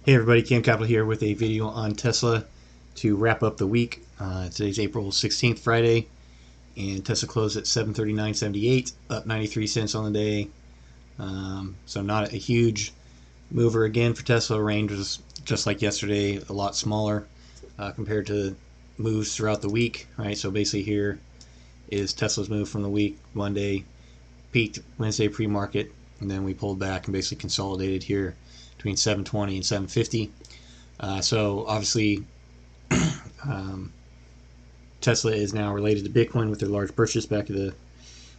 Hey everybody, Cam Capital here with a video on Tesla to wrap up the week. Today's April 16th, Friday, and Tesla closed at 739.78, up 93 cents on the day. So not a huge mover again for Tesla. Range was just like yesterday, a lot smaller compared to moves throughout the week. Right, so basically here is Tesla's move from the week. Monday peaked Wednesday pre-market, and then we pulled back and basically consolidated here between 720 and 750. So obviously, Tesla is now related to Bitcoin with their large purchase back at the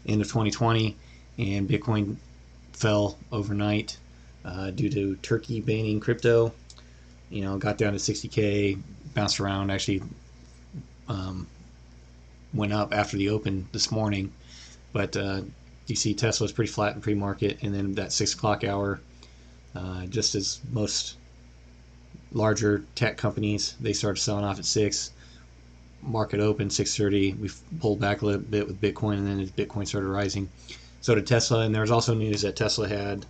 end of 2020, and Bitcoin fell overnight due to Turkey banning crypto. Got down to 60K, bounced around, actually went up after the open this morning, but you see Tesla is pretty flat in pre-market, and then that 6 o'clock hour, just as most larger tech companies, they started selling off at 6. Market open 6:30. We pulled back a little bit with Bitcoin, and then as Bitcoin started rising, so did Tesla. And there was also news that Tesla had,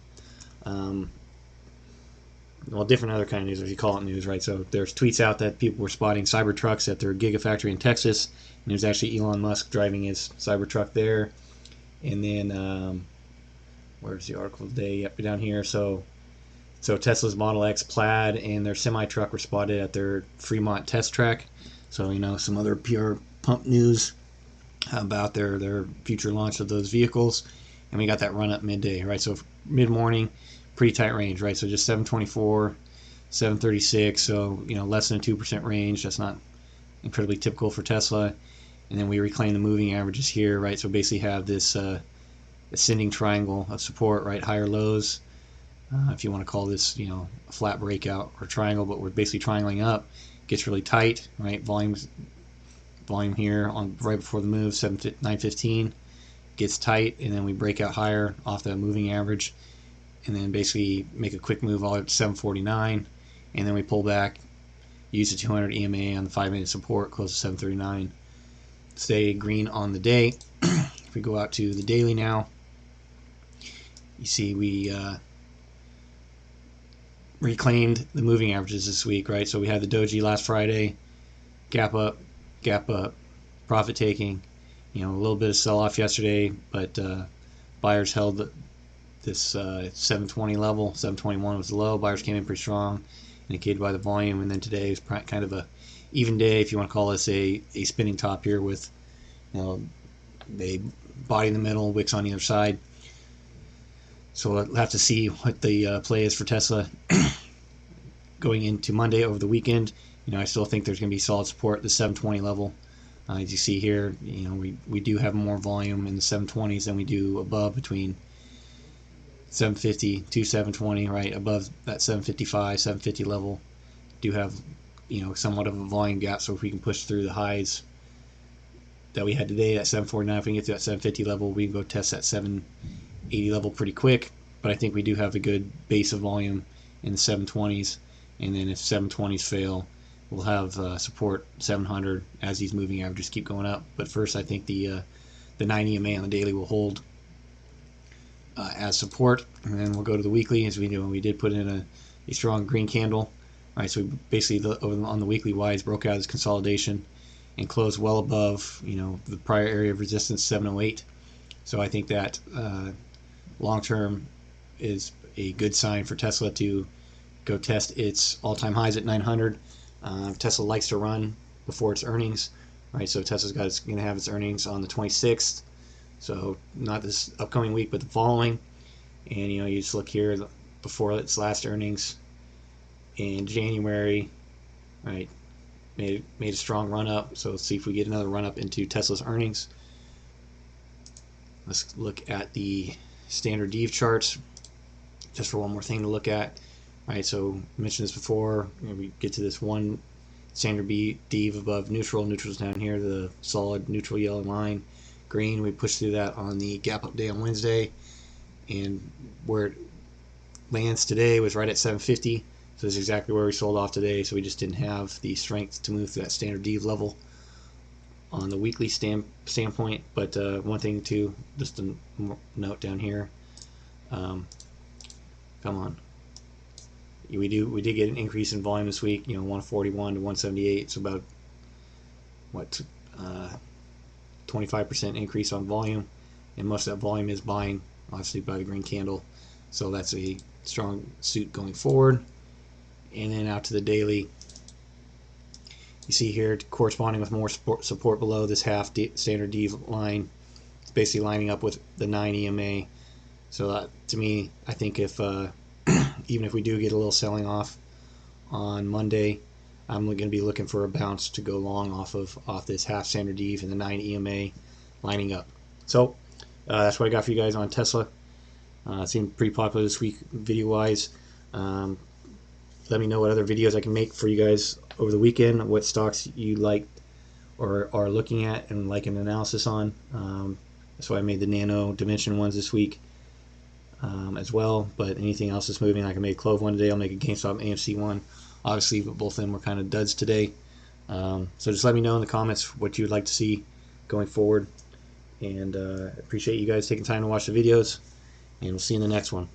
different other kind of news, if you call it news, right? So there's tweets out that people were spotting Cybertrucks at their Gigafactory in Texas, and there's actually Elon Musk driving his Cybertruck there. And then where's the article today? Yep, down here. So Tesla's Model X Plaid and their semi-truck were spotted at their Fremont test track. So some other PR pump news about their future launch of those vehicles. And we got that run up midday, right? So mid-morning, pretty tight range, right? So just 724, 736, so less than a 2% range. That's not incredibly typical for Tesla. And then we reclaim the moving averages here, right? So basically have this ascending triangle of support, right? Higher lows. If you want to call this, a flat breakout or triangle, but we're basically triangling up. Gets really tight, right? Volume here on right before the move, 915, gets tight, and then we break out higher off the moving average, and then basically make a quick move all up to 749, and then we pull back, use the 200 EMA on the 5-minute support, close to 739. Stay green on the day. If we go out to the daily now, you see we reclaimed the moving averages this week, right? So we had the doji last Friday, gap up, profit taking, a little bit of sell off yesterday, but buyers held this 720 level. 721 was the low. Buyers came in pretty strong, indicated by the volume. And then today is kind of a even day, if you want to call this a spinning top here with a body in the middle, wicks on either side. So we'll have to see what the play is for Tesla going into Monday over the weekend. I still think there's going to be solid support at the 720 level. As you see here, we do have more volume in the 720s than we do above, between 750 to 720, right? Above that 755, 750 level, do have, somewhat of a volume gap. So if we can push through the highs that we had today at 749, if we can get to that 750 level, we can go test that 780 level pretty quick. But I think we do have a good base of volume in the 720s, and then if 720s fail, we'll have support 700 as these moving averages keep going up. But first, I think the 9 EMA on the daily will hold as support, and then we'll go to the weekly. As we know, we did put in a strong green candle. All right, so we basically on the weekly wise broke out this consolidation and closed well above the prior area of resistance, 708. So I think that long term is a good sign for Tesla to go test its all-time highs at 900. Tesla likes to run before its earnings, right? So Tesla's going to have its earnings on the 26th, so not this upcoming week, but the following. And you just look here before its last earnings in January, right? Made a strong run up. So let's see if we get another run up into Tesla's earnings. Let's look at the standard Dev charts just for one more thing to look at. Right, so I mentioned this before. We get to this one standard Dev above neutral. Neutral's down here, the solid neutral yellow line. Green, we pushed through that on the gap up day on Wednesday, and where it lands today was right at 750. So this is exactly where we sold off today. So we just didn't have the strength to move to that standard Dev level on the weekly standpoint. But one thing too, just a note down here. Come on. we did get an increase in volume this week. 141 to 178. It's about what 25% increase on volume, and most of that volume is buying, obviously, by the green candle. So that's a strong suit going forward. And then out to the daily, you see here corresponding with more support below this half standard D line. It's basically lining up with the 9 EMA. So to me, I think if even if we do get a little selling off on Monday, I'm going to be looking for a bounce to go long off this half standard D and the 9 EMA lining up. So that's what I got for you guys on Tesla. It seemed pretty popular this week video wise. Let me know what other videos I can make for you guys over the weekend, what stocks you like or are looking at and like an analysis on. That's why I made the nano dimension ones this week as well. But anything else that's moving, like I made a Clove one today, I'll make a GameStop AMC one. Obviously, but both of them were kind of duds today. So just let me know in the comments what you'd like to see going forward. And appreciate you guys taking time to watch the videos. And we'll see you in the next one.